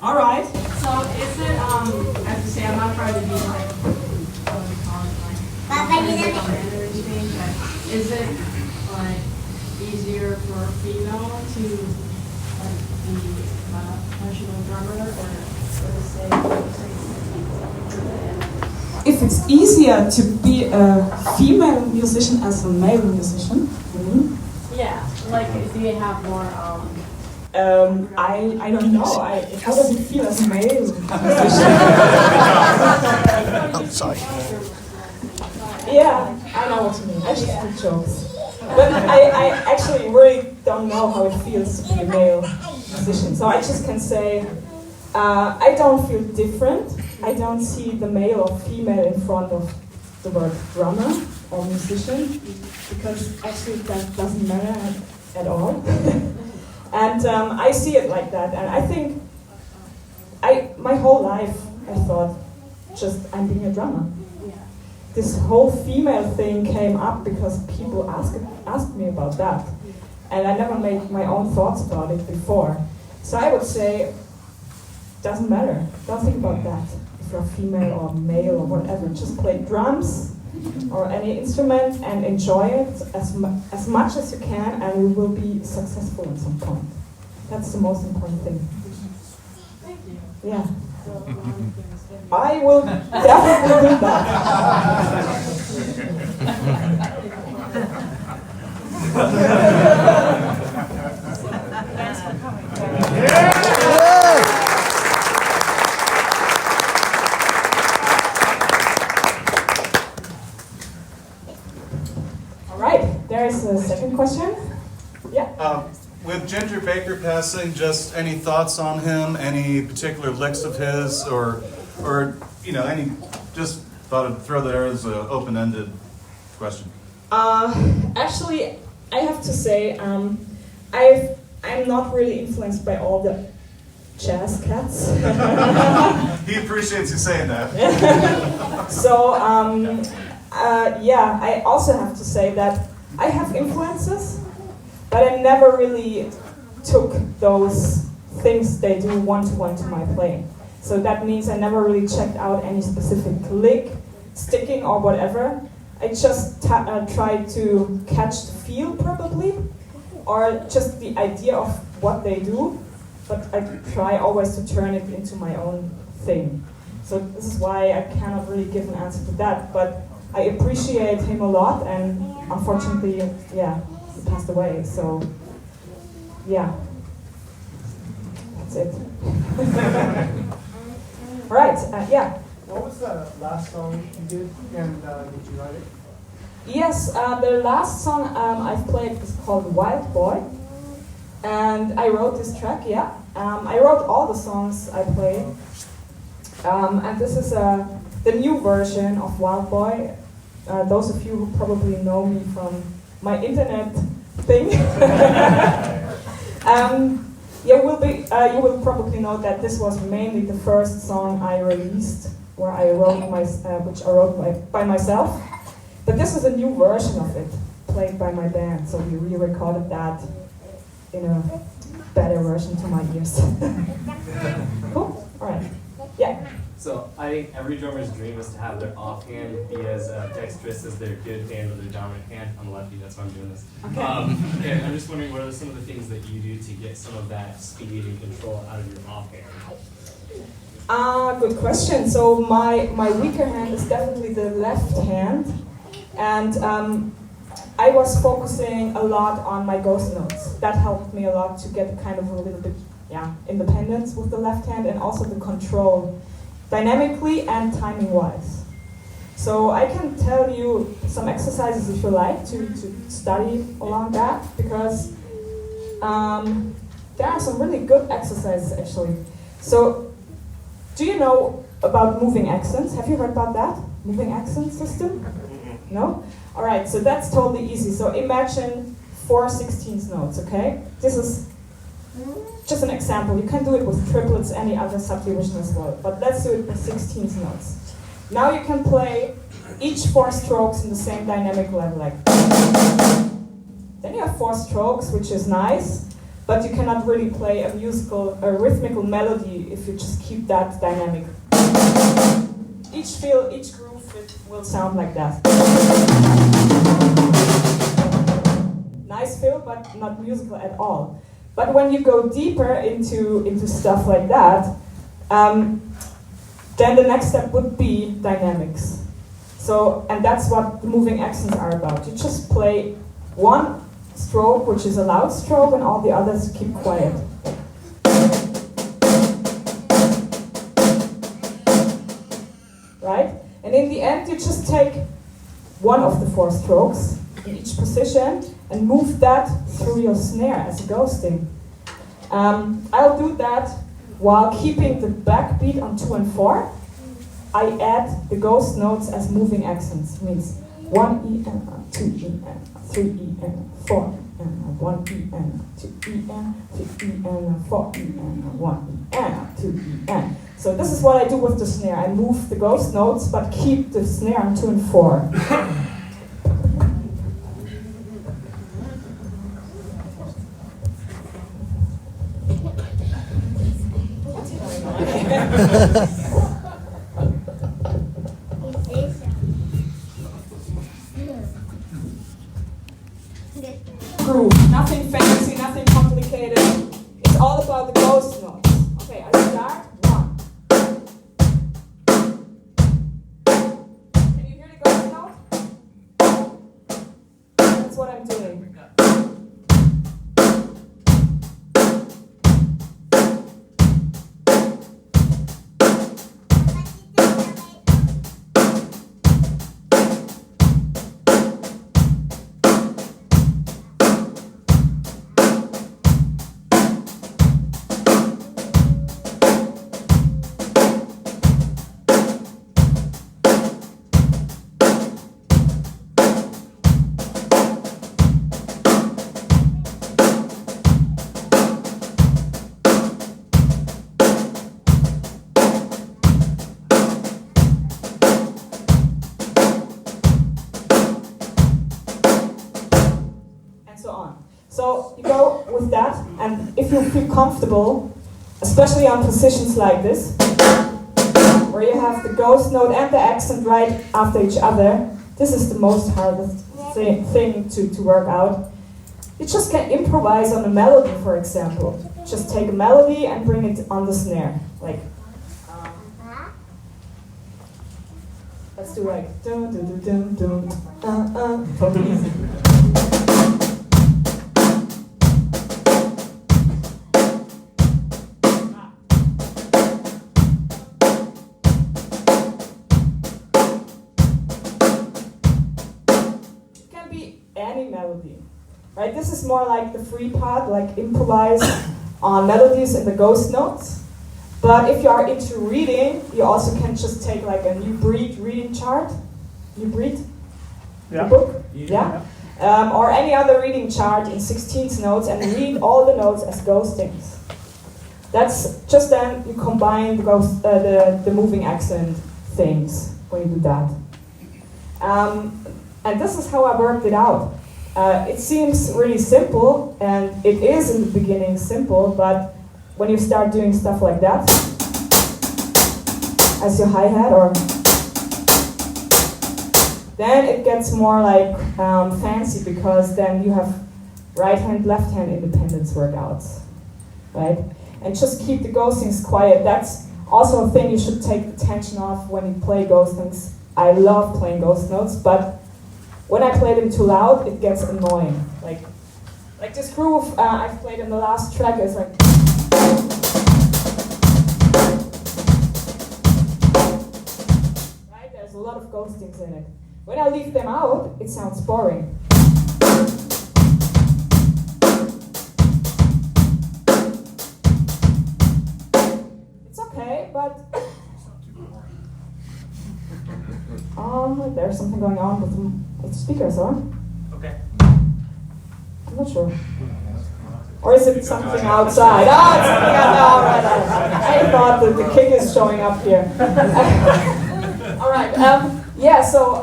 All right. So is it, I have to say, I'm not trying to be like, what do we call it, like, or anything, but is it like easier for a female to like be a professional drummer or say if it's easier to be a female musician as a male musician? Yeah, like do you have more I don't know. How does it feel as a male musician? I'm sorry. Yeah, I know what you mean. I just do jokes. But I actually really don't know how it feels to be a male musician. So I just can say I don't feel different. I don't see the male or female in front of the word drummer or musician, because actually that doesn't matter at all. And I see it like that, and I think my whole life I thought just I'm being a drummer. This whole female thing came up because people asked me about that, and I never made my own thoughts about it before. So I would say, doesn't matter. Don't think about that. If you're female or male or whatever, just play drums or any instrument and enjoy it as much as you can, and you will be successful at some point. That's the most important thing. Thank you. Yeah. I will definitely do that. All right, there is a second question. Yeah. With Ginger Baker passing, just any thoughts on him? Any particular licks of his, or any? Just thought I'd throw that there as an open-ended question. Actually, I have to say, I'm not really influenced by all the jazz cats. He appreciates you saying that. So, yeah, I also have to say that I have influences, but I never really took those things they do one-to-one to my playing. So that means I never really checked out any specific lick, sticking or whatever. I just tried to catch the feel probably, or just the idea of what they do, but I try always to turn it into my own thing. So this is why I cannot really give an answer to that, but I appreciate him a lot, and unfortunately, yeah, he passed away, so yeah, that's it. Right, yeah. What was the last song you did, and did you write it? Yes, the last song I've played is called Wild Boy, and I wrote this track, yeah. I wrote all the songs I played, and this is the new version of Wild Boy. Those of you who probably know me from my internet thing, you will probably know that this was mainly the first song I released, where I wrote which I wrote by myself. But this is a new version of it, played by my band, so we re-recorded that in a better version to my ears. Cool? Alright. Yeah. So I think every drummer's dream is to have their offhand be as dexterous as their good hand or their dominant hand. I'm a lefty, that's why I'm doing this. Okay. And I'm just wondering, what are some of the things that you do to get some of that speed and control out of your offhand? Good question. So my weaker hand is definitely the left hand, and I was focusing a lot on my ghost notes. That helped me a lot to get kind of a little bit, independence with the left hand, and also the control dynamically and timing-wise. So I can tell you some exercises if you like to study along that, because there are some really good exercises actually. So do you know about moving accents? Have you heard about that? Moving accent system? No? Alright, so that's totally easy. So imagine 4 16th notes, okay? This is just an example. You can do it with triplets, any other subdivision as well. But let's do it with 16th notes. Now you can play each 4 strokes in the same dynamic level, like. Then you have 4 strokes, which is nice. but you cannot really play a rhythmical melody if you just keep that dynamic. Each groove will sound like that. Nice feel, but not musical at all. But when you go deeper into stuff like that, then the next step would be dynamics. So, and that's what the moving accents are about. You just play one stroke, which is a loud stroke, and all the others keep quiet. Right? And in the end, you just take one of the 4 strokes in each position and move that through your snare as a ghosting. I'll do that while keeping the backbeat on 2 and 4. I add the ghost notes as moving accents. Means 1 E N, 2 E N, 3 E N, 4 E N, 1 E N, 2 E N, 3 E N, 4 E N, 1 E N, 2 E N. So this is what I do with the snare. I move the ghost notes, but keep the snare on 2 and 4. Groove. Nothing fancy, nothing complicated. It's all about the ghost notes. Okay, I start. 1. Can you hear the ghost note? That's what I'm doing. So you go with that, and if you feel comfortable, especially on positions like this, where you have the ghost note and the accent right after each other, this is the most hardest thing to work out. You just can improvise on a melody, for example. Just take a melody and bring it on the snare. Like, let's do like dun dun dun dun dun. Totally easy. Any melody, right? This is more like the free part, like improvise on melodies in the ghost notes. But if you are into reading, you also can just take like a New Breed reading chart. New Breed? Yeah. The book? Yeah. Or any other reading chart in 16th notes and read all the notes as ghostings. That's just then you combine the moving accent things when you do that. And this is how I worked it out. It seems really simple, and it is in the beginning simple, but when you start doing stuff like that, as your hi-hat, or then it gets more like fancy, because then you have right hand, left hand independence workouts, right? And just keep the ghostings quiet. That's also a thing you should take the tension off when you play ghostings. I love playing ghost notes, but when I play them too loud, it gets annoying. Like this groove I've played in the last track is like. Right, there's a lot of ghostings in it. When I leave them out, it sounds boring. It's okay, but. There's something going on with the speakers, huh? Okay. I'm not sure. Or is it something outside? Ah, it's something outside. Right. I thought that the kick is showing up here. All right. Yeah. So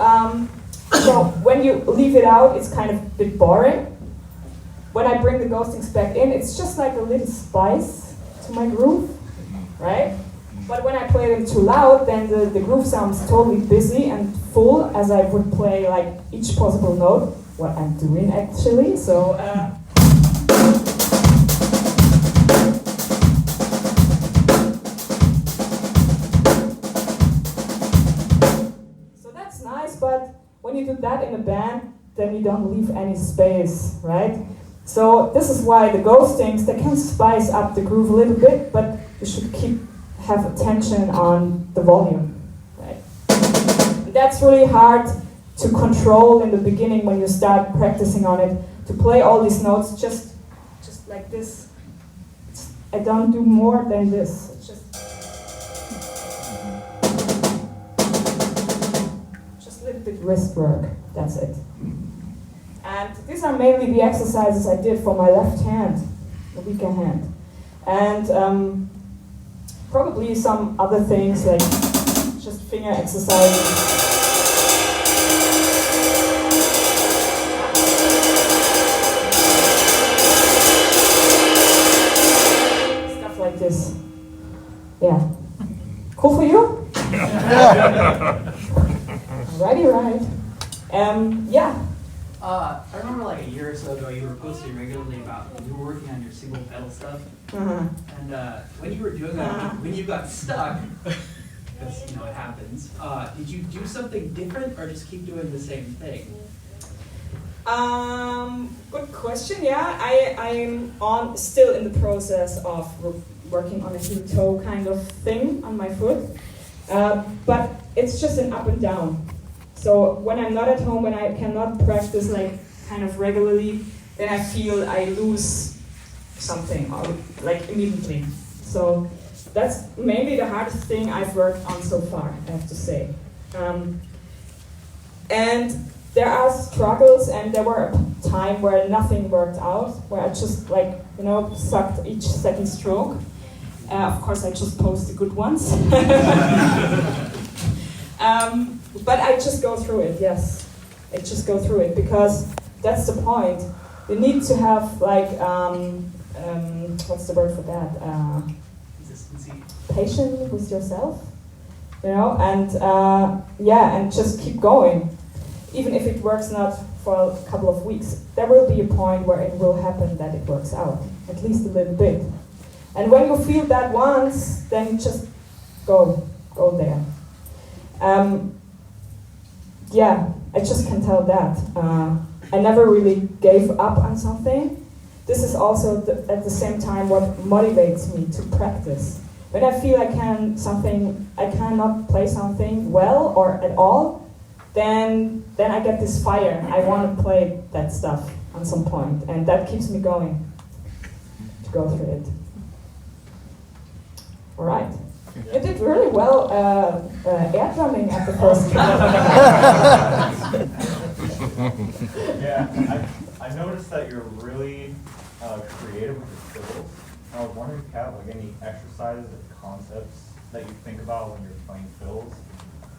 when you leave it out, it's kind of a bit boring. when I bring the ghostings back in, it's just like a little spice to my groove, right? But when I play them too loud, then the groove sounds totally busy and full, as I would play like each possible note, what I'm doing actually. So that's nice, but when you do that in a band, then you don't leave any space, right? So this is why the ghostings, they can spice up the groove a little bit, but you should have attention on the volume, right? That's really hard to control in the beginning when you start practicing on it, to play all these notes just like this. I don't do more than this. It's just a little bit wrist work, that's it. And these are mainly the exercises I did for my left hand, the weaker hand. And probably some other things like just finger exercises. Stuff like this. Yeah. Cool for you? Alrighty, right. Yeah. I remember like a year or so ago, you were posting regularly about you were working on your single pedal stuff. Uh-huh. And when you were doing that, when you got stuck, because you know it happens, did you do something different or just keep doing the same thing? Good question. Yeah, I'm still in the process of working on a heel toe kind of thing on my foot, but it's just an up and down. So when I'm not at home, when I cannot practice like kind of regularly, then I feel I lose something or like immediately. So that's maybe the hardest thing I've worked on so far, I have to say. And there are struggles, and there were a time where nothing worked out, where I just like, sucked each second stroke. Of course, I just post the good ones. But I just go through it, yes. I just go through it, because that's the point. You need to have like, what's the word for that? Consistency. Patience with yourself, and and just keep going. Even if it works not for a couple of weeks, there will be a point where it will happen that it works out, at least a little bit. And when you feel that once, then just go there. I just can tell that. I never really gave up on something. This is also at the same time what motivates me to practice. When I feel I cannot play something well or at all, then I get this fire. I want to play that stuff on some point, and that keeps me going to go through it. All right. You did really well air drumming at the first time. Yeah, I noticed that you're really creative with your fills. I was wondering if you have like any exercises or concepts that you think about when you're playing fills,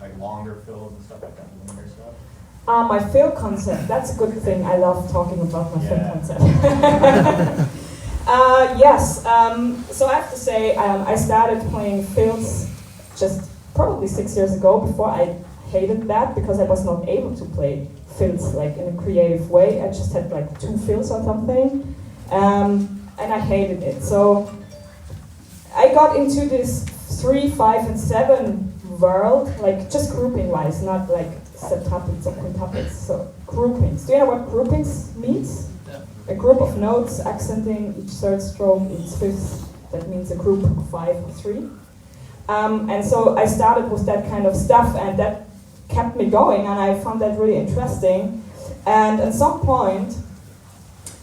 like longer fills and stuff like that, linear stuff. My fill concept, that's a good thing. I love talking about my fill concept. Yes, so I have to say, I started playing fills just probably 6 years ago. Before I hated that because I was not able to play fills like in a creative way. I just had like 2 fills or something, and I hated it. So I got into this 3, 5, and 7 world, like just grouping wise, not like septuplets or quintuplets, so groupings. Do you know what groupings means? A group of notes accenting each third stroke, each fifth. That means a group of 5 or 3. And so I started with that kind of stuff, and that kept me going, and I found that really interesting. And at some point,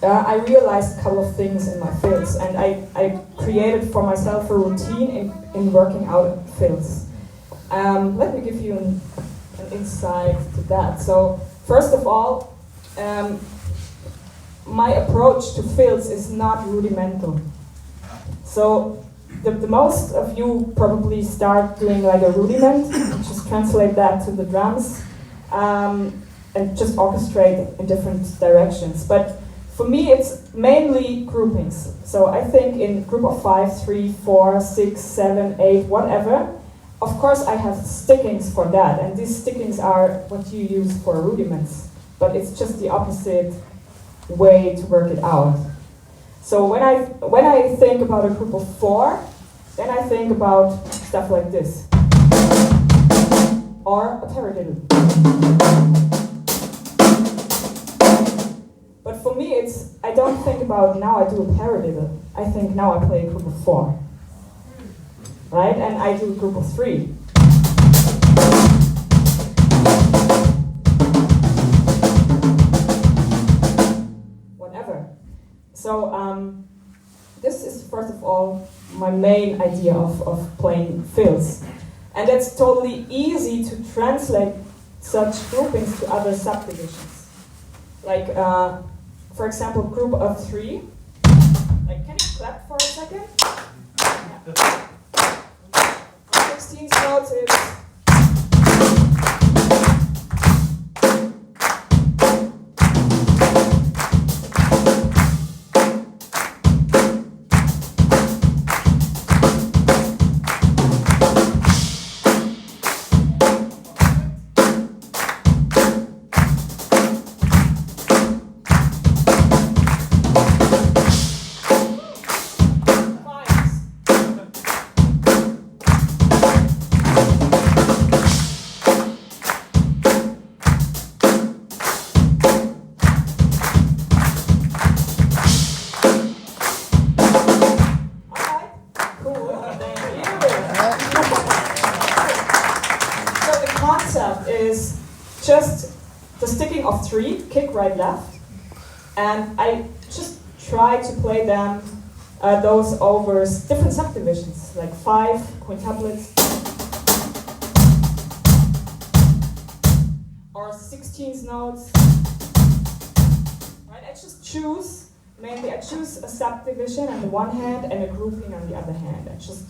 I realized a couple of things in my fills, and I created for myself a routine in working out fills. Let me give you an insight to that. So first of all, my approach to fills is not rudimental. So the most of you probably start doing like a rudiment, just translate that to the drums, and just orchestrate in different directions. But For me, it's mainly groupings. So I think in group of 5, 3, 4, 6, 7, 8, whatever. Of course, I have stickings for that, and these stickings are what you use for rudiments. But it's just the opposite way to work it out. So when I think about a group of 4, then I think about stuff like this, or a paradiddle. But for me, I don't think about now I do a paradiddle. I think now I play a group of 4, right? And I do a group of 3. Whatever. So this is first of all my main idea of playing fills, and it's totally easy to translate such groupings to other subdivisions. Like, for example, group of 3. Like, can you clap for a second? Yeah. 16 notes is. Is just the sticking of 3, kick, right, left, and I just try to play them those over different subdivisions, like 5 quintuplets, or 16th notes. Right? I just choose, mainly I choose a subdivision on the one hand and a grouping on the other hand, and just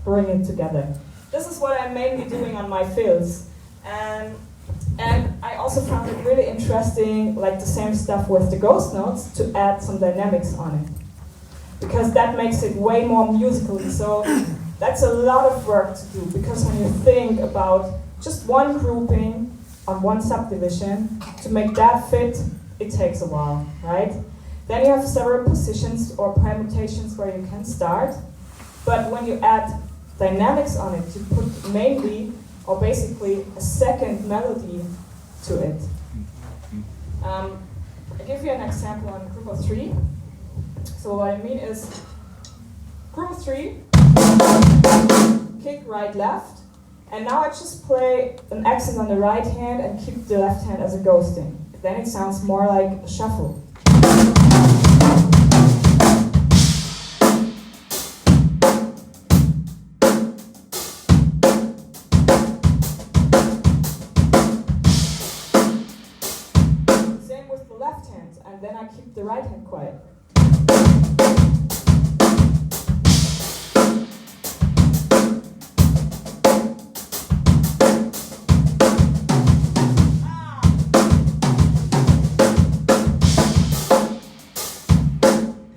bring it together. This is what I'm mainly doing on my fills. And I also found it really interesting, like the same stuff with the ghost notes, to add some dynamics on it. Because that makes it way more musical. So that's a lot of work to do, because when you think about just one grouping on one subdivision, to make that fit, it takes a while, right? Then you have several positions or permutations where you can start. But when you add dynamics on it, to put mainly or basically a second melody to it. I give you an example on group of 3. So what I mean is group of 3, kick, right, left, and now I just play an accent on the right hand and keep the left hand as a ghosting. Then it sounds more like a shuffle. And then I keep the right hand quiet.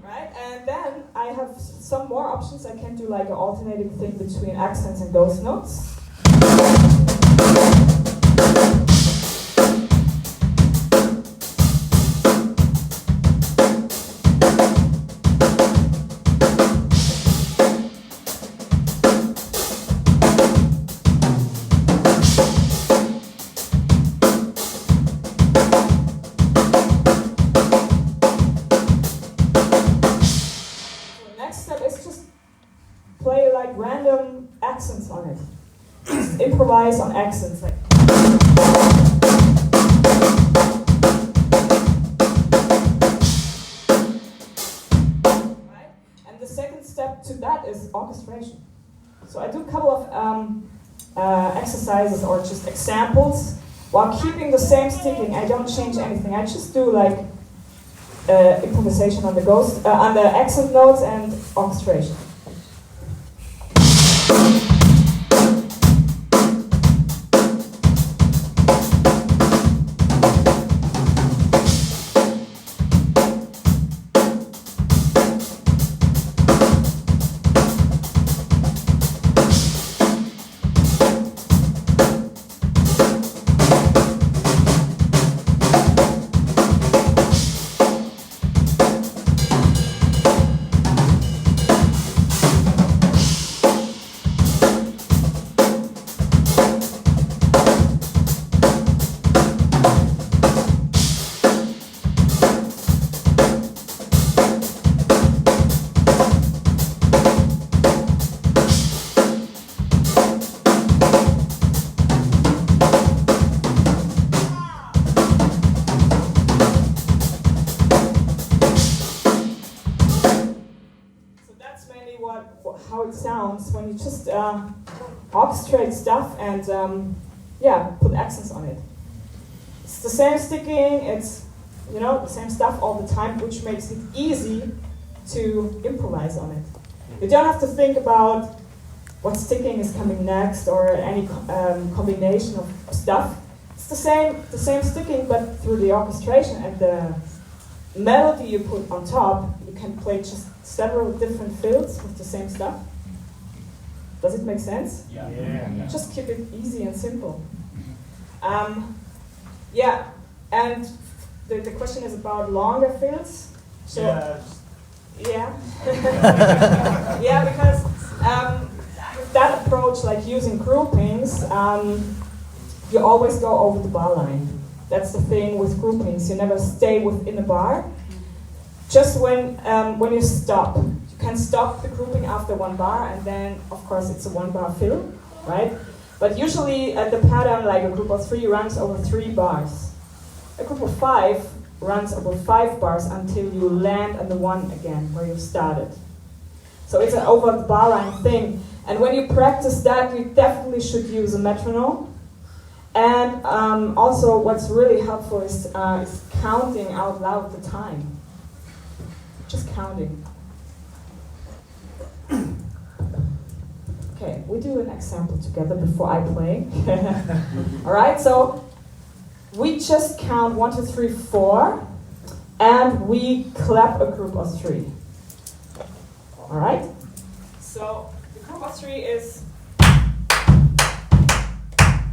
Right? And then I have some more options. I can do like an alternating thing between accents and ghost notes. Play like random accents on it. Just improvise on accents. Like. Right? And the second step to that is orchestration. So I do a couple of exercises or just examples while keeping the same sticking. I don't change anything. I just do like improvisation on the on the accent notes and orchestration. when you just orchestrate stuff and put accents on it. It's the same sticking, it's the same stuff all the time, which makes it easy to improvise on it. You don't have to think about what sticking is coming next or any combination of stuff. It's the same sticking, but through the orchestration and the melody you put on top, you can play just several different fills with the same stuff. Does it make sense? Yeah. Just keep it easy and simple. And the question is about longer fills. So, yeah. Because with that approach, like using groupings, you always go over the bar line. That's the thing with groupings. You never stay within a bar. Just when you stop, you can stop the grouping after one bar, and then, of course, it's a one bar fill, right? But usually, the pattern, like a group of 3, runs over 3 bars. A group of 5 runs over 5 bars until you land on the 1 again, where you started. So it's an over the bar line thing. And when you practice that, you definitely should use a metronome. And also, what's really helpful is counting out loud the time. Just counting. Okay, we do an example together before I play. All right, so we just count 1, 2, 3, 4, and we clap a group of 3. All right? So the group of 3 is,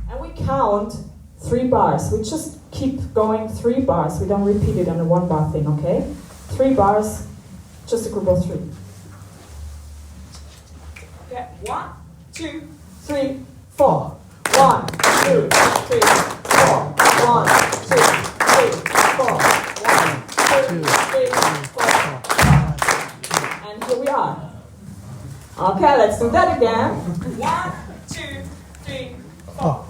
and we count 3 bars. We just keep going 3 bars. We don't repeat it on a 1 bar thing, okay? 3 bars, just a group of 3. Okay, 1, 2, 3, 4. 1, 2, 3, 4. 1, 2, 3, 4. 1, 2, 3, 4. And here we are. Okay, let's do that again. 1, 2, 3, 4.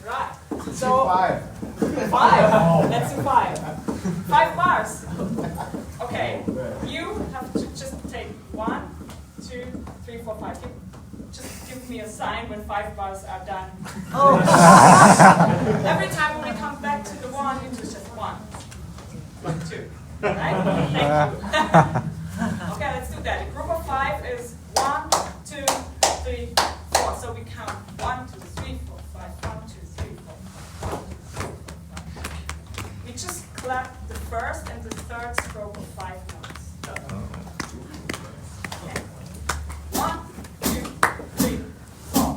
Right. So 5. Let's do 5. 5 bars. Okay. You have to just take 1, 2, 3, 4, 5. Just give me a sign when 5 bars are done. Oh. Every time when we come back to the 1, you do just 1, 2. Right? Thank you. Okay, let's do that. A group of 5 is 1, 2, 3, 4. So we count 1, 2, 3, 4, 5. 1, 2, 3, 4. We just clap the first and the third stroke of 5 notes. Okay. 1, 2, 3, 4.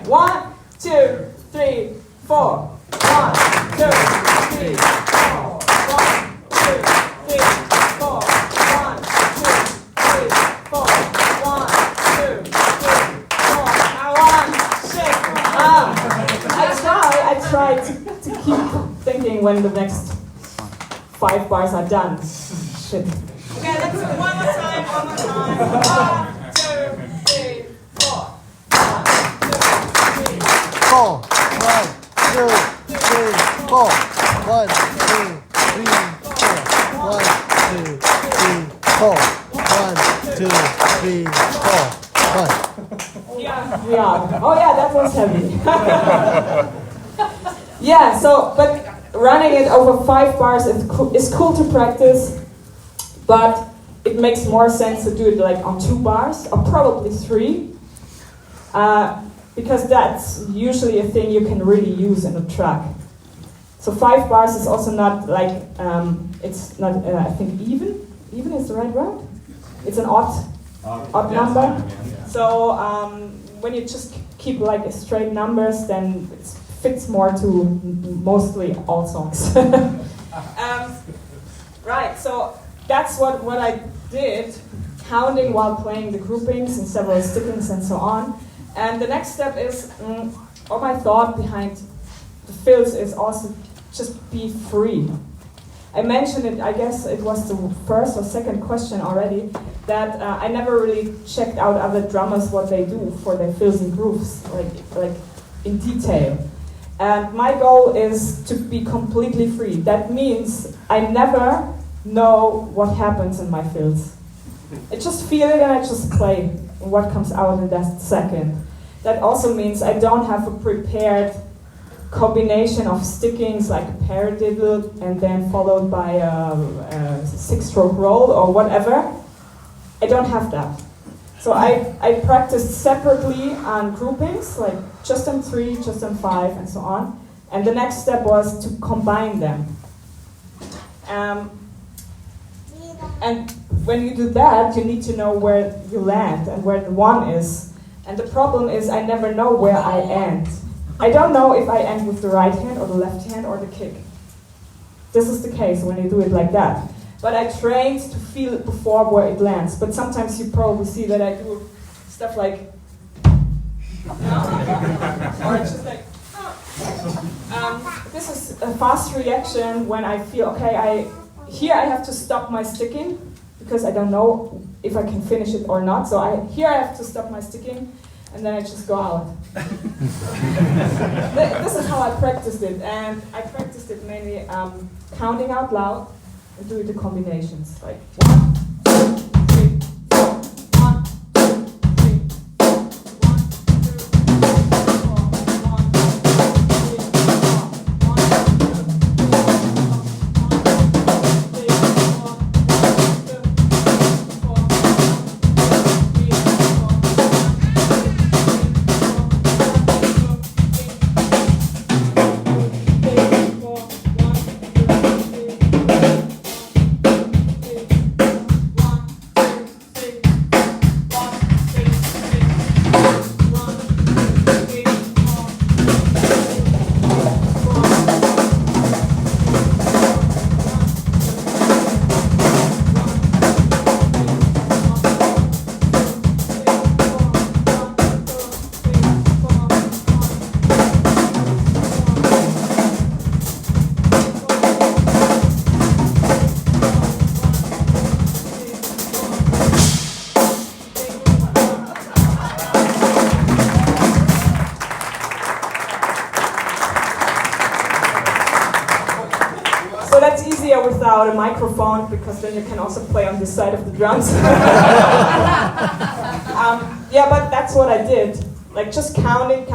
1, 2, 3, 4. 1, 2, 3, 4. 1, 2, 3, 4. 1, 2, 3, 4. 1, 2, 3, 4. Now 1, shake. I try to keep thinking when the next 5 bars are done. Shit. Okay, let's do it one more time. 1, 2, 3, 4. 4, 1, 2, 3, 4. 1, 2, 3, 4. 1, 2, 3, 4. 1, 2, 3, 4. 1. Yeah. Oh yeah, that was heavy. Yeah. So, but running it over 5 bars is cool to practice, but it makes more sense to do it like on 2 bars or probably 3. Because that's usually a thing you can really use in a track. So 5 bars is also not like, it's not, I think even is the right word? It's an odd number. So when you just keep like straight numbers, then it fits more to mostly all songs. Right, so that's what I did, counting while playing the groupings and several stickings and so on. And the next step is, or my thought behind the fills is also just be free. I mentioned it, I guess it was the first or second question already, that I never really checked out other drummers what they do for their fills and grooves, like in detail. And my goal is to be completely free. That means I never know what happens in my fills. I just feel it and I just play what comes out in that second. That also means I don't have a prepared combination of stickings like a paradiddle and then followed by a six-stroke roll or whatever. I don't have that. So I practiced separately on groupings, like just on 3, just on 5, and so on. And the next step was to combine them. And when you do that, you need to know where you land and where the 1 is. And the problem is I never know where I end. I don't know if I end with the right hand or the left hand or the kick. This is the case when you do it like that. But I trained to feel it before where it lands. But sometimes you probably see that I do stuff like, or it's just like, this is a fast reaction when I feel, okay, here I have to stop my sticking because I don't know if I can finish it or not. So here I have to stop my sticking and then I just go out. This is how I practiced it, and I practiced it mainly counting out loud and doing the combinations, like 1, 2, 3, 4, 1, 2, 3, 4, 1, 2, 3, 4, 1, 2, 3, 4, without a microphone, because then you can also play on this side of the drums. Yeah, but that's what I did. Like just counting,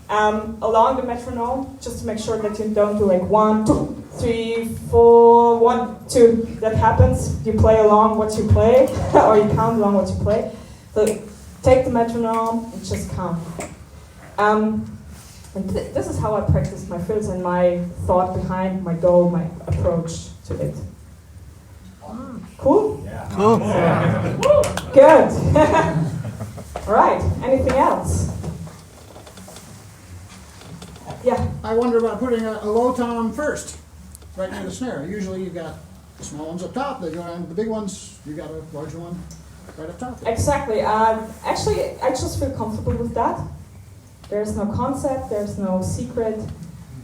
along the metronome, just to make sure that you don't do like 1, 2, 3, 4, 1, 2. That happens. You play along what you play, or you count along what you play. So take the metronome and just count. And this is how I practice my fills and my thought behind my goal, my approach to it. Cool? Yeah. Cool. Good. All right. Anything else? Yeah. I wonder about putting a low tom first, right near the snare. Usually you've got the small ones up top, they go on the big ones, you got a larger one right up top. Exactly. Actually, I just feel comfortable with that. There's no concept, there's no secret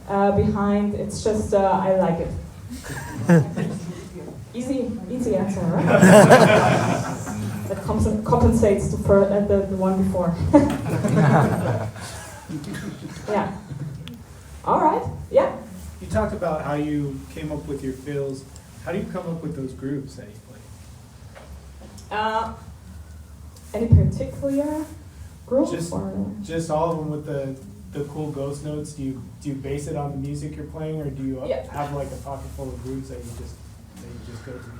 behind. It's just I like it. Easy answer, right? That compensates the one before. Yeah. All right. Yeah. You talked about how you came up with your fills. How do you come up with those grooves that you play? Any particular group? Just all of them with the cool ghost notes. Do you base it on the music you're playing, or do you have like a pocket full of grooves that you just go to?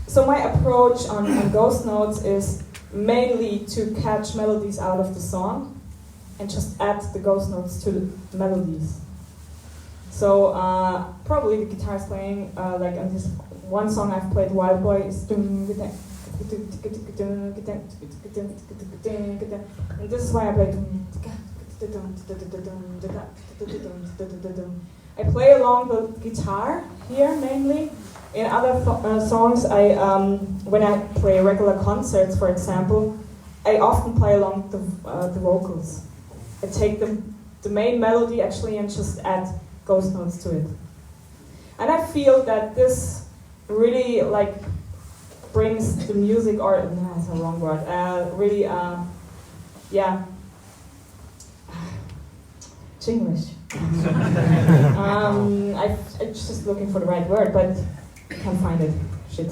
So my approach on ghost notes is mainly to catch melodies out of the song and just add the ghost notes to the melodies. So probably the guitar is playing, like on this one song I've played, Wild Boy, is and this is why I play. I play along the guitar here mainly. In other songs, when I play regular concerts, for example, I often play along the vocals. I take them the main melody actually and just add ghost notes to it. And I feel that this really like brings the music, or no, that's a wrong word, really, yeah, Chinglish. I'm just looking for the right word, but can't find it. Shit.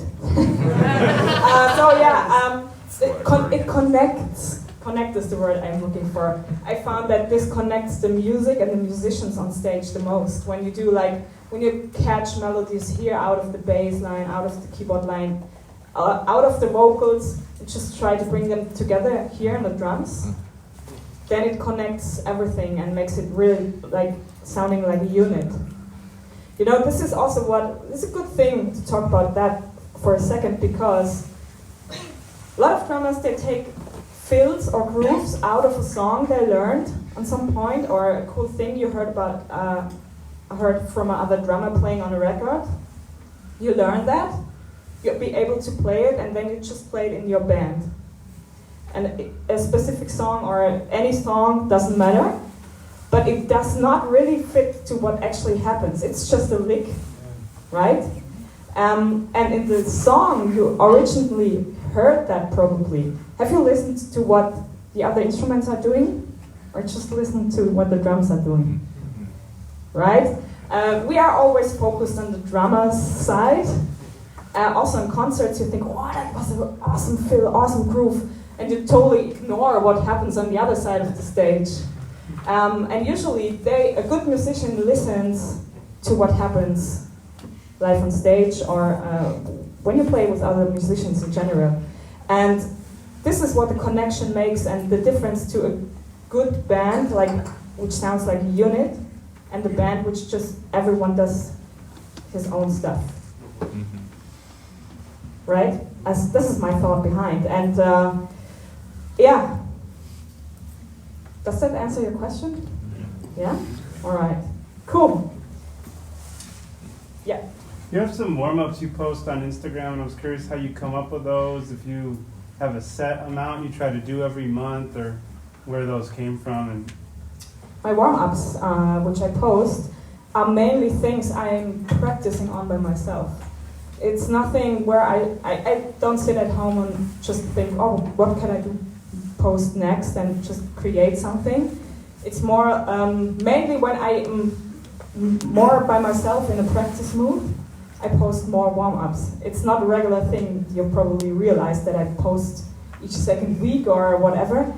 So yeah, it connects. Connect is the word I'm looking for. I found that this connects the music and the musicians on stage the most. When you do like, when you catch melodies here out of the bass line, out of the keyboard line, out of the vocals, and just try to bring them together here in the drums, then it connects everything and makes it really like sounding like a unit. You know, this is also it's a good thing to talk about that for a second, because a lot of drummers, they take fills or grooves out of a song they learned at some point, or a cool thing you heard from another drummer playing on a record. You learn that, you'll be able to play it, and then you just play it in your band. And a specific song or any song doesn't matter, but it does not really fit to what actually happens. It's just a lick, right? And in the song, you originally heard that probably. Have you listened to what the other instruments are doing? Or just listen to what the drums are doing? Right? We are always focused on the drummer's side. Also in concerts, you think, oh, that was an awesome fill, awesome groove. And you totally ignore what happens on the other side of the stage. And usually, a good musician listens to what happens live on stage, or when you play with other musicians in general. And this is what the connection makes, and the difference to a good band, which sounds like a unit, and the band which just everyone does his own stuff. Right? This is my thought behind. And yeah. Does that answer your question? Yeah? All right. Cool. Yeah. You have some warm-ups you post on Instagram, and I was curious how you come up with those, if you have a set amount you try to do every month, or where those came from. And my warm-ups, which I post, are mainly things I'm practicing on by myself. It's nothing where I don't sit at home and just think, oh, what can I do? Post next and just create something. It's more mainly when I am more by myself in a practice mood, I post more warm-ups. It's not a regular thing. You'll probably realize that I post each second week or whatever.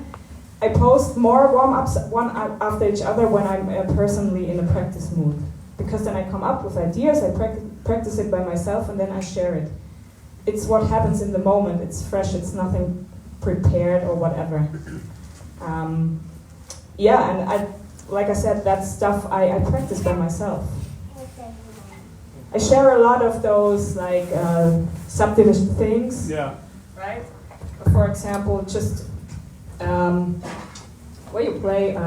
I post more warm-ups one after each other when I'm personally in a practice mood, because then I come up with ideas, I practice it by myself, and then I share it. It's what happens in the moment. It's fresh. It's nothing prepared or whatever. Yeah, and like I said, that stuff I practice by myself. I share a lot of those like subdivision things. Yeah. Right? For example, just where you play,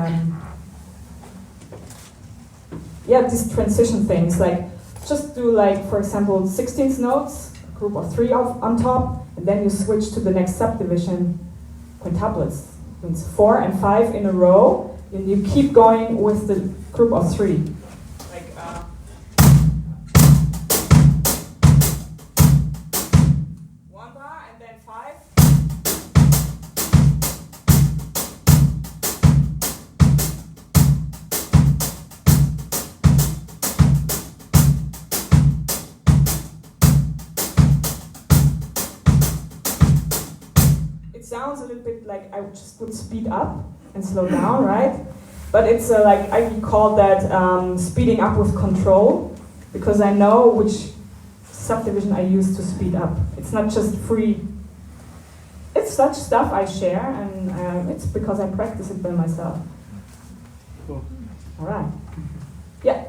these transition things. Like just do like, for example, 16th notes, group of 3 on top, and then you switch to the next subdivision, quintuplets. It's 4 and 5 in a row, and you keep going with the group of 3. Like, one bar and then 5. Sounds a little bit like I just would speed up and slow down, right? But it's like I call that speeding up with control, because I know which subdivision I use to speed up. It's not just free. It's such stuff I share, and it's because I practice it by myself. Cool. All right. Yeah.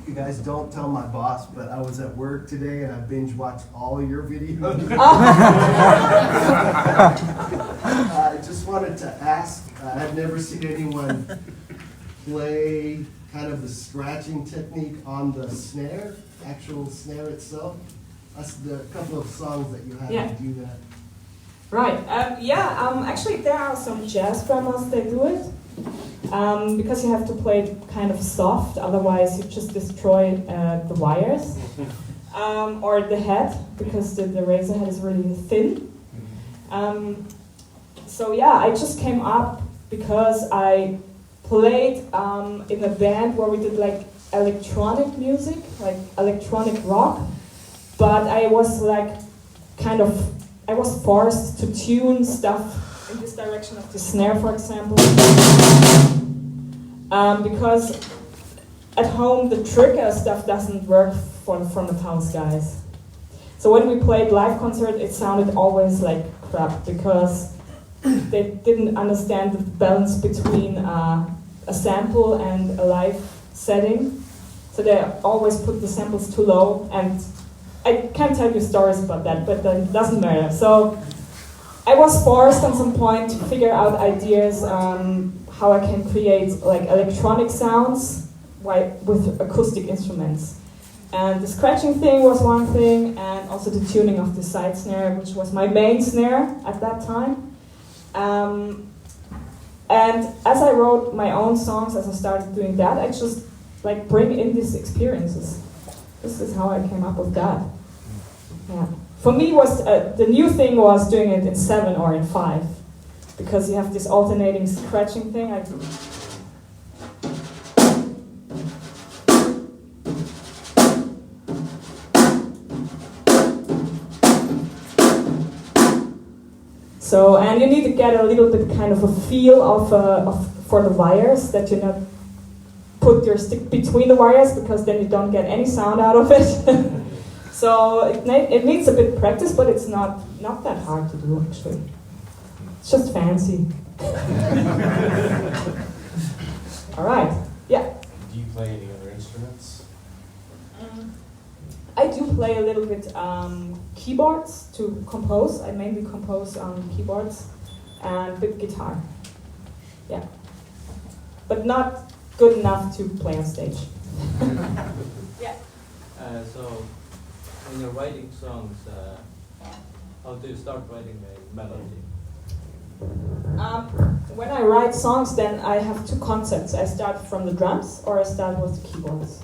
You guys don't tell my boss, but I was at work today and I binge watched all of your videos. I just wanted to ask, I've never seen anyone play kind of the scratching technique on the snare, actual snare itself. That's the couple of songs that you had to do that. Right. Actually, there are some jazz drummers that do it. because you have to play it kind of soft, otherwise you just destroy the wires. Or the head, because the razor head is really thin. So yeah, I just came up because I played in a band where we did like electronic music, like electronic rock, but I was like I was forced to tune stuff in this direction of the snare, for example, because at home the trigger stuff doesn't work for the front of house guys. So when we played live concert, it sounded always like crap because they didn't understand the balance between a sample and a live setting. So they always put the samples too low, and I can't tell you stories about that, but it doesn't matter. So I was forced at some point to figure out ideas how I can create like electronic sounds with acoustic instruments. And the scratching thing was one thing, and also the tuning of the side snare, which was my main snare at that time. And as I wrote my own songs, as I started doing that, I just like bring in these experiences. This is how I came up with that. Yeah. For me, was the new thing was doing it in 7 or in 5, because you have this alternating scratching thing. So, and you need to get a little bit kind of a feel for the wires, that you not put your stick between the wires, because then you don't get any sound out of it. So it needs a bit of practice, but it's not that hard to do actually. It's just fancy. All right, yeah. Do you play any other instruments? I do play a little bit keyboards to compose. I mainly compose on keyboards and with guitar. Yeah, but not good enough to play on stage. Yeah. So, when you're writing songs, how do you start writing a melody? When I write songs, then I have two concepts. I start from the drums, or I start with the keyboards.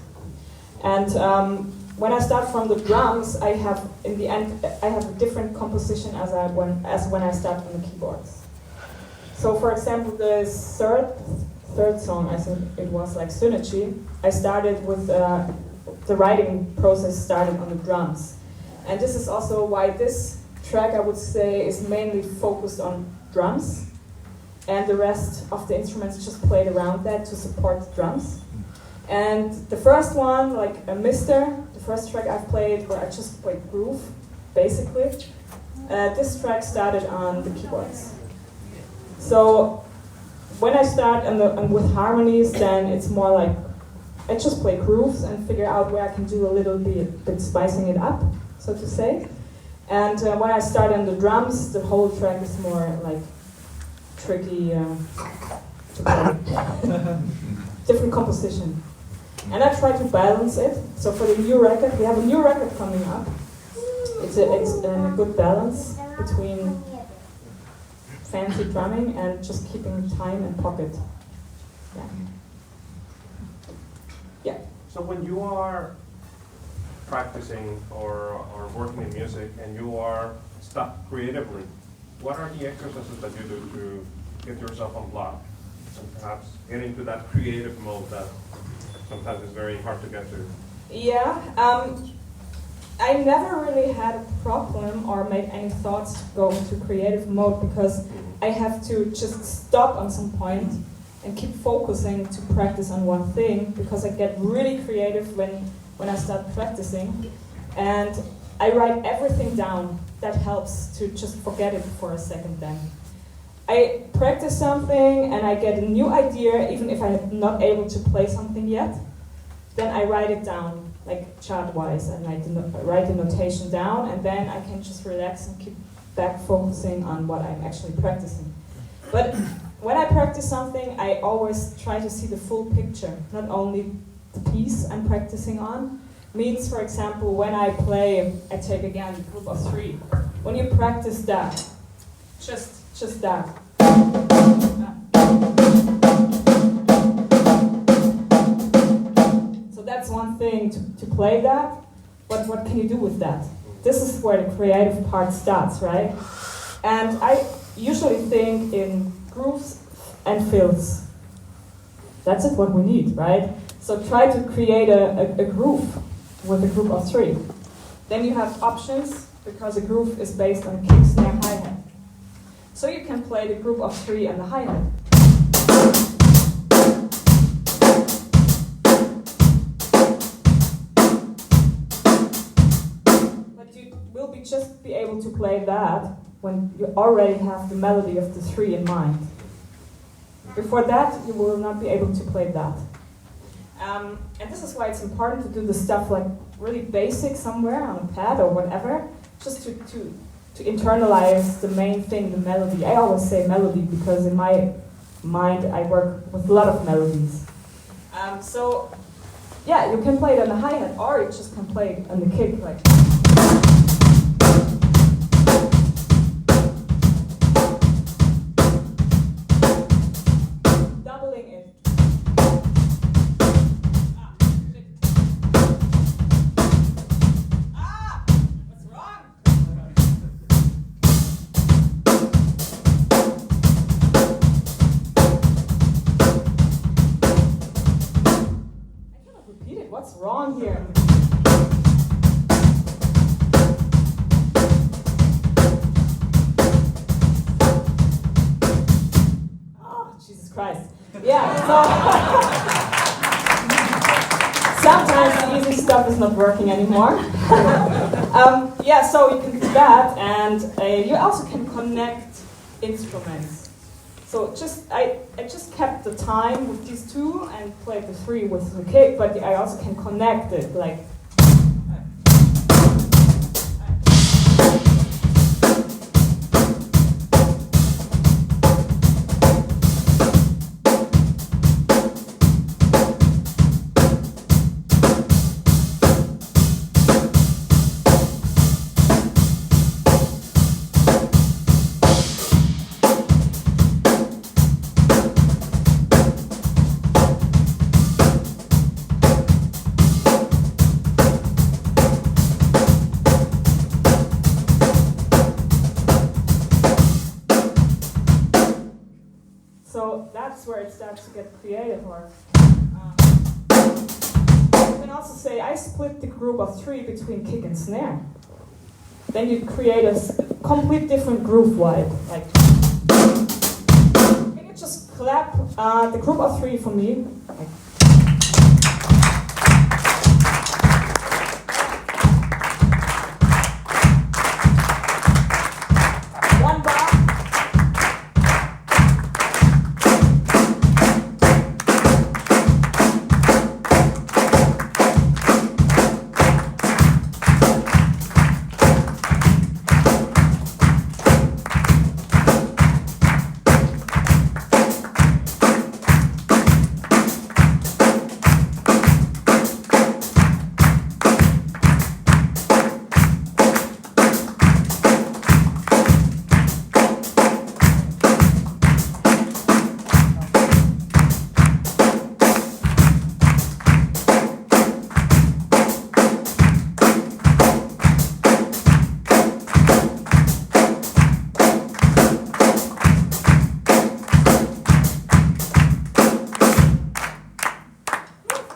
And when I start from the drums, I have a different composition as when I start from the keyboards. So, for example, the third song, I think it was like Synergy. I started with the writing process started on the drums, and this is also why this track, I would say, is mainly focused on drums, and the rest of the instruments just played around that to support the drums. And the first one, like a Mister, the first track I've played, where I just played groove, basically. This track started on the keyboards. So when I start and with harmonies, then it's more like I just play grooves and figure out where I can do a little bit spicing it up, so to say. And when I start on the drums, the whole track is more like tricky to play. Different composition. And I try to balance it. So for the new record, we have a new record coming up. It's a good balance between fancy drumming and just keeping time and pocket. Yeah. Yeah. So when you are practicing or working in music and you are stuck creatively, what are the exercises that you do to get yourself unblocked and perhaps get into that creative mode that sometimes is very hard to get to? Yeah, I never really had a problem or made any thoughts to go into creative mode, because I have to just stop on some point and keep focusing to practice on one thing, because I get really creative when I start practicing, and I write everything down. That helps to just forget it for a second then. I practice something and I get a new idea, even if I'm not able to play something yet, then I write it down, like chart-wise, and I write the notation down, and then I can just relax and keep back focusing on what I'm actually practicing. But when I practice something, I always try to see the full picture, not only the piece I'm practicing on. Means, for example, when I play, I take again the group of 3. When you practice that, just that. thing to play that, but what can you do with that? This is where the creative part starts, right? And I usually think in grooves and fills. That's it, what we need, right? So try to create a groove with a group of 3. Then you have options, because a groove is based on kick, snare, hi-hat. So you can play the group of 3 and the hi-hat. But you will just be able to play that when you already have the melody of the 3 in mind. Before that, you will not be able to play that. And this is why it's important to do the stuff like really basic somewhere on a pad or whatever, just to internalize the main thing, the melody. I always say melody because in my mind I work with a lot of melodies. So yeah, you can play it on the hi-hat, or you just can play it on the kick, like. Doubling it. What's wrong? I cannot repeat it. What's wrong here? Oh, Jesus Christ. Yeah, so sometimes the easy stuff is not working anymore. Yeah, so you can do that, and you also can connect instruments. So I just kept the time with these 2 and played the 3 with the kick, but I also can connect it, like. So that's where it starts to get creative. Or you can also say, I split the group of 3 between kick and snare. Then you create a complete different groove vibe. Like, can you just clap the group of 3 for me? Like, one bar.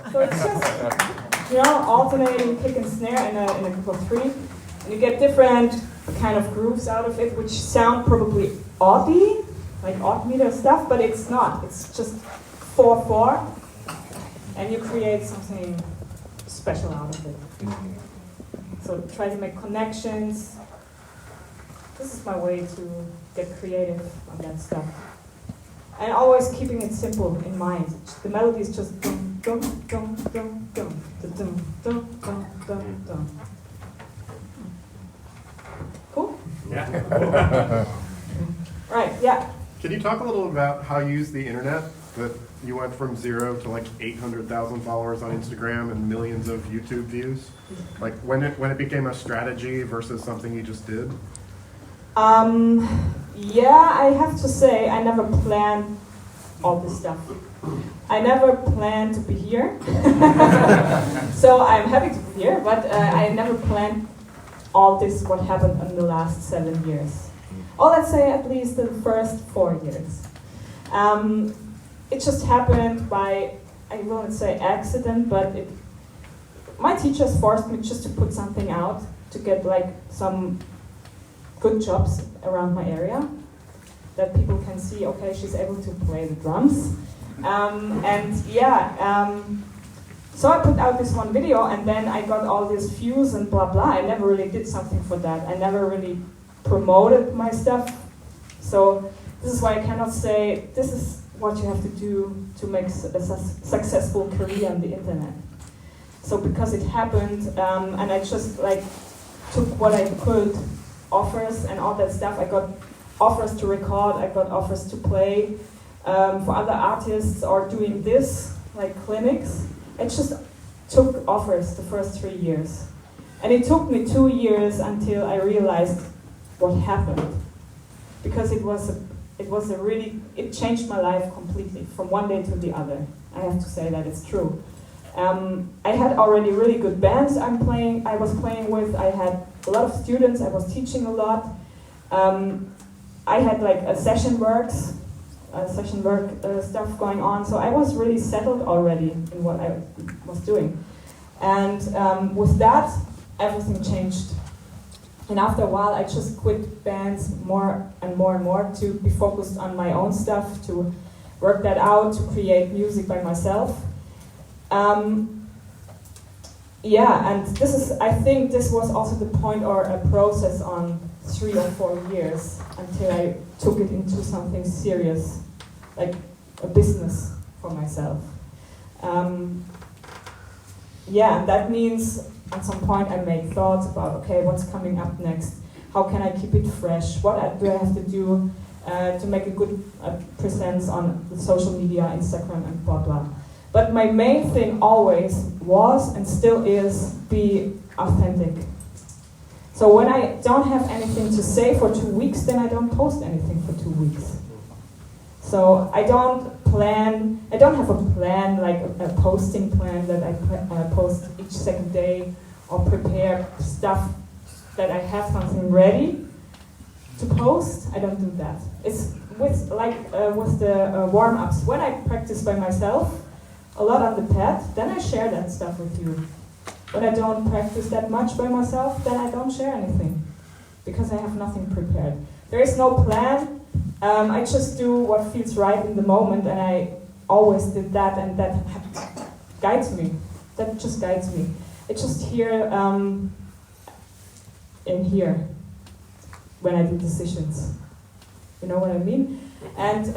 So it's just, alternating kick and snare in a group of 3. And you get different kind of grooves out of it, which sound probably oddly, like odd meter stuff, but it's not. It's just 4/4, and you create something special out of it. So try to make connections. This is my way to get creative on that stuff. And always keeping it simple in mind. The melody is just dum dum dum dum dum dum dum dum dum dum. Cool? Yeah. Right, yeah. Can you talk a little about how you use the internet? That you went from 0 to like 800,000 followers on Instagram and millions of YouTube views? Like when it became a strategy versus something you just did? Yeah, I have to say I never planned all this stuff. I never planned to be here, so I'm happy to be here, but I never planned all this, what happened in the last 7 years. Or let's say at least the first 4 years. It just happened by, I won't say accident, but my teachers forced me just to put something out to get like some good jobs around my area, that people can see, okay, she's able to play the drums. So I put out this one video, and then I got all these views and blah blah. I never really did something for that. I never really promoted my stuff. So this is why I cannot say this is what you have to do to make a successful career on the internet. So because it happened, and I just like took what I could, offers and all that stuff. I got offers to record, I got offers to play for other artists or doing this, like clinics. I just took offers the first 3 years. And it took me 2 years until I realized what happened. Because it changed my life completely from one day to the other. I have to say that it's true. I had already really good bands I was playing with. I had a lot of students, I was teaching a lot. I had like a session work stuff going on, so I was really settled already in what I was doing. And with that, everything changed. And after a while, I just quit bands more and more and more to be focused on my own stuff, to work that out, to create music by myself. And I think this was also the point or a process on 3 or 4 years until I took it into something serious, like a business for myself. And that means at some point I make thoughts about, okay, what's coming up next? How can I keep it fresh? What do I have to do to make a good presence on the social media, Instagram and blah blah. But my main thing always was and still is be authentic. So when I don't have anything to say for 2 weeks, then I don't post anything for 2 weeks. So I don't have a plan, like a posting plan that I post each second day or prepare stuff that I have something ready to post. I don't do that. It's with the warm-ups. When I practice by myself, a lot on the pad, then I share that stuff with you. When I don't practice that much by myself, then I don't share anything because I have nothing prepared. There is no plan. I just do what feels right in the moment, and I always did that, and that guides me. That just guides me. It's just here, in here, when I do decisions. You know what I mean? And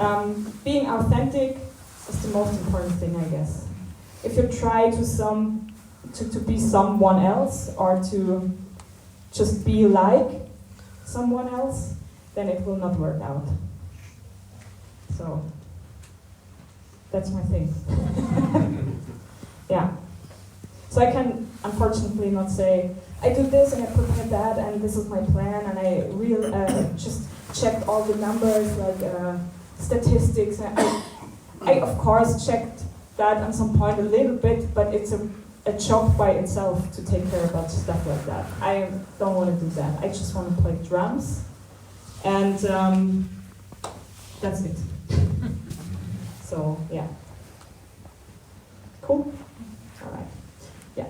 being authentic is the most important thing, I guess. If you try to be someone else or to just be like someone else, then it will not work out. So that's my thing. Yeah. So I can unfortunately not say, I do this and I prepare that and this is my plan and I just checked all the numbers, like statistics. I of course checked that at some point a little bit, but it's a job by itself to take care about stuff like that. I don't want to do that. I just want to play drums, and that's it. So yeah, cool. All right, yeah.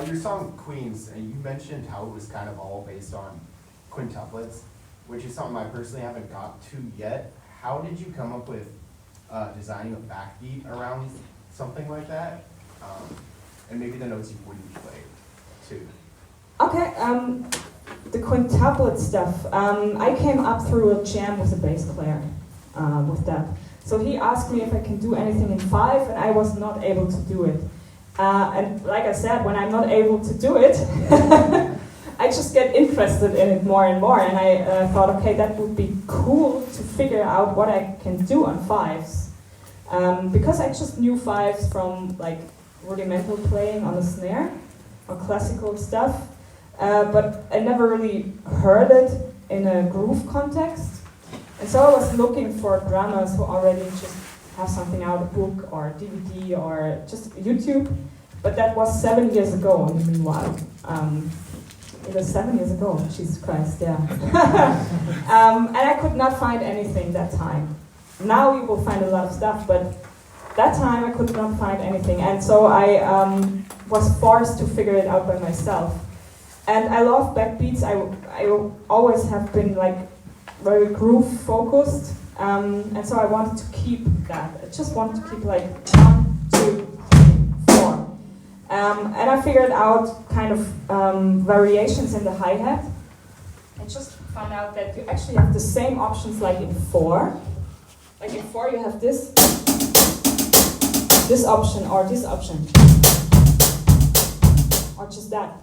Your song Queens, you mentioned how it was kind of all based on quintuplets, which is something I personally haven't got to yet. How did you come up with designing a backbeat around something like that? And maybe the notes you wouldn't play, too. Okay, the quintuplet stuff. I came up through a jam with a bass player with that. So he asked me if I can do anything in 5, and I was not able to do it. And like I said, when I'm not able to do it, I just get interested in it more and more. And I thought, okay, that would be cool to figure out what I can do on 5s. Because I just knew 5s from like rudimental playing on a snare or classical stuff, but I never really heard it in a groove context. And so I was looking for drummers who already just have something out, a book or a DVD or just YouTube. But that was 7 years ago in the meanwhile. It was 7 years ago, Jesus Christ, yeah. And I could not find anything that time. Now you will find a lot of stuff, but that time I could not find anything. And so I was forced to figure it out by myself. And I love backbeats. I always have been like very groove focused. And so I wanted to keep that. I just wanted to keep like 1, 2, 3, 4. And I figured out kind of variations in the hi-hat. I just found out that you actually have the same options like in 4. Like in 4 you have this option or this option. Or just that.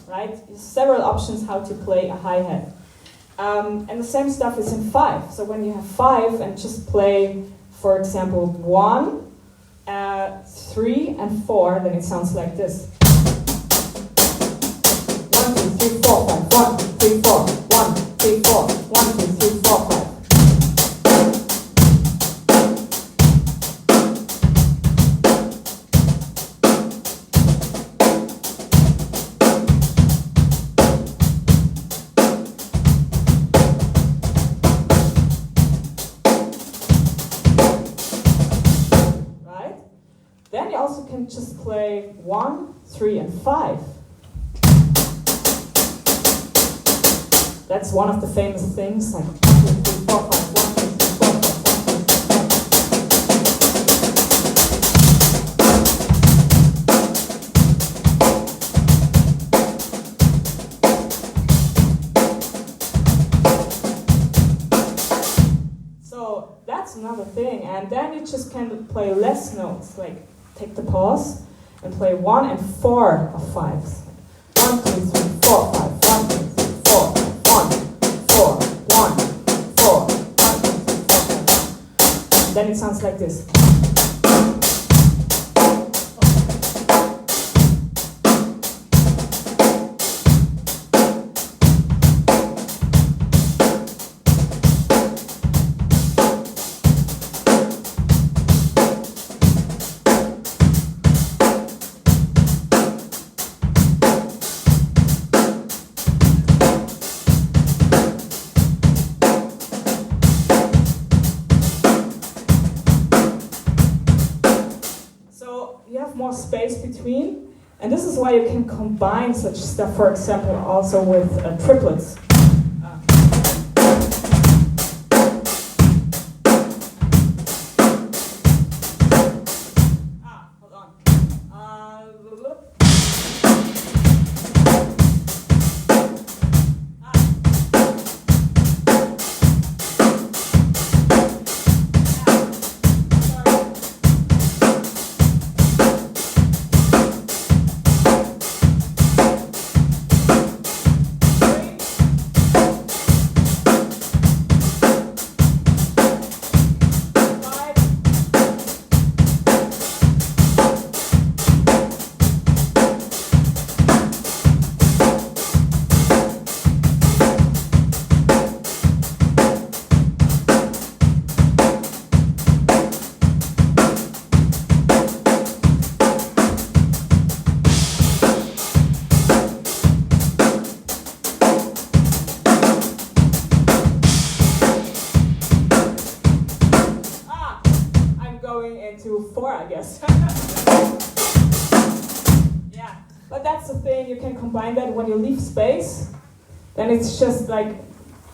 Right? There's several options how to play a hi-hat. And the same stuff is in 5. So when you have 5 and just play, for example, 1, 3 and 4, then it sounds like this. 1, 2, 3, 4, 5. 1, 2, 3, 4. 1, 3, 4. 1, 2, 3, 4, 5. Then you also can just play 1, 3, and 5. That's one of the famous things, like 1, 2, 3, 4, 5, 1, 2, 3, 4, 5, 1, 2, 3, 4. So that's another thing, and then you just can play less notes, like take the pause and play 1 and 4 of 5s. 1, 2, 3, 4, 5. 1, 2, 3, 4, 1, 4, 1, 4, 1, 2, 3, 4, 5. And then it sounds like this. More space between, and this is why you can combine such stuff, for example, also with triplets. Hold on. Into 4, I guess. Yeah, but that's the thing, you can combine that when you leave space, then it's just like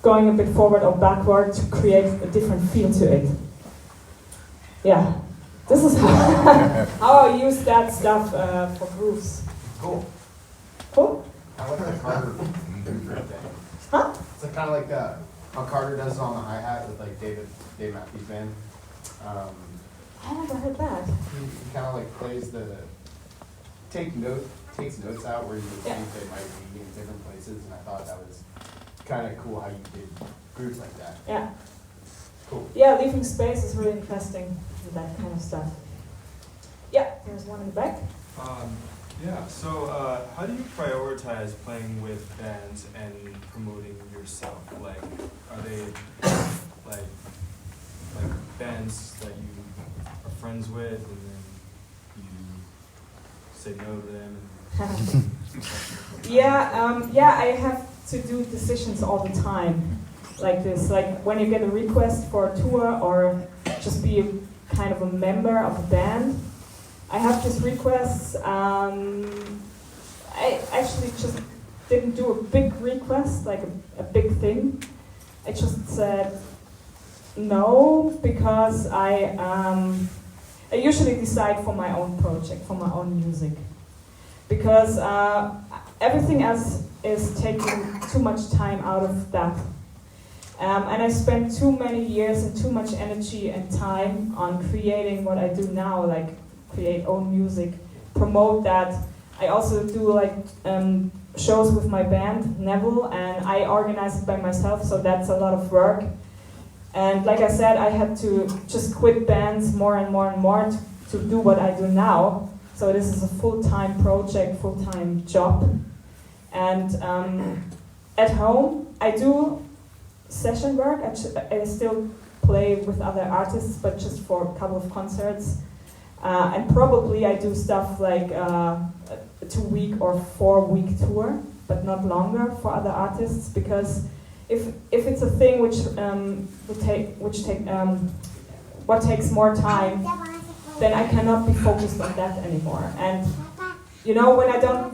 going a bit forward or backward to create a different feel to it. Yeah, this is how I use that stuff for grooves. Cool. Cool? I like the Carter thing. Huh? It's kind of like how Carter does it on the hi-hat with like Dave Matthews Band. I never heard that. He kind of like plays takes notes out where you would think they might be in different places, and I thought that was kind of cool how you did grooves like that. Yeah. Cool. Yeah, leaving space is really interesting with that kind of stuff. Yeah, there's one in the back. Yeah, so how do you prioritize playing with bands and promoting yourself? Like, are they, like, like bands that you are friends with, and then you say no to them? Yeah, I have to do decisions all the time, like this. Like when you get a request for a tour or just be a kind of a member of a band, I have these requests. I actually just didn't do a big request, like a big thing. I just said no because I usually decide for my own project, for my own music. Because everything else is taking too much time out of that. And I spent too many years and too much energy and time on creating what I do now, like create own music, promote that. I also do like shows with my band, Neville, and I organize it by myself, so that's a lot of work. And like I said, I had to just quit bands more and more and more to do what I do now. So this is a full-time project, full-time job. And at home, I do session work. I still play with other artists, but just for a couple of concerts. And probably I do stuff like a 2-week or 4-week tour, but not longer for other artists, because if it's a thing what takes more time, then I cannot be focused on that anymore. And you know, when I don't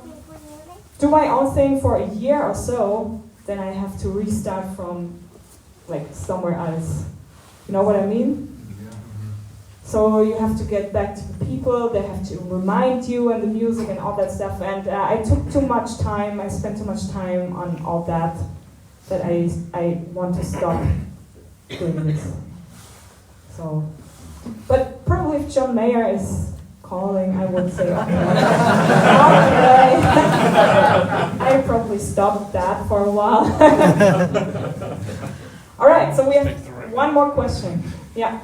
do my own thing for a year or so, then I have to restart from like somewhere else. You know what I mean? So you have to get back to the people, they have to remind you and the music and all that stuff. And I took too much time, I spent too much time on all that I want to stop doing this. So, but probably if John Mayer is calling, I would say, okay. I probably stopped that for a while. All right, so we have one more question. Yeah.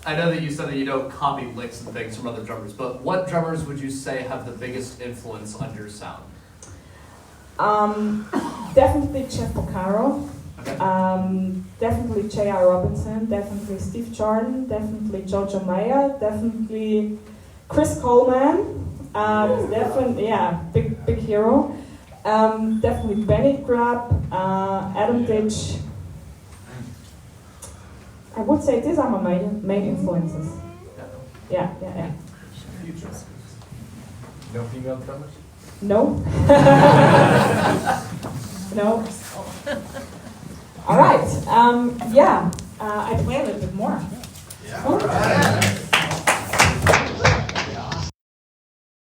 I know that you said that you don't copy licks and things from other drummers, but what drummers would you say have the biggest influence on your sound? Definitely Jeff Porcaro. Okay. Definitely J.R. Robinson, definitely Steve Jordan, definitely Jojo Mayer, definitely Chris Coleman, definitely, yeah, big hero. Definitely Bennett Grapp, Adam Ditch. I would say these are my main influences. Yeah. No female drummers? No. No. All right. I play a little bit more. Yeah. All right.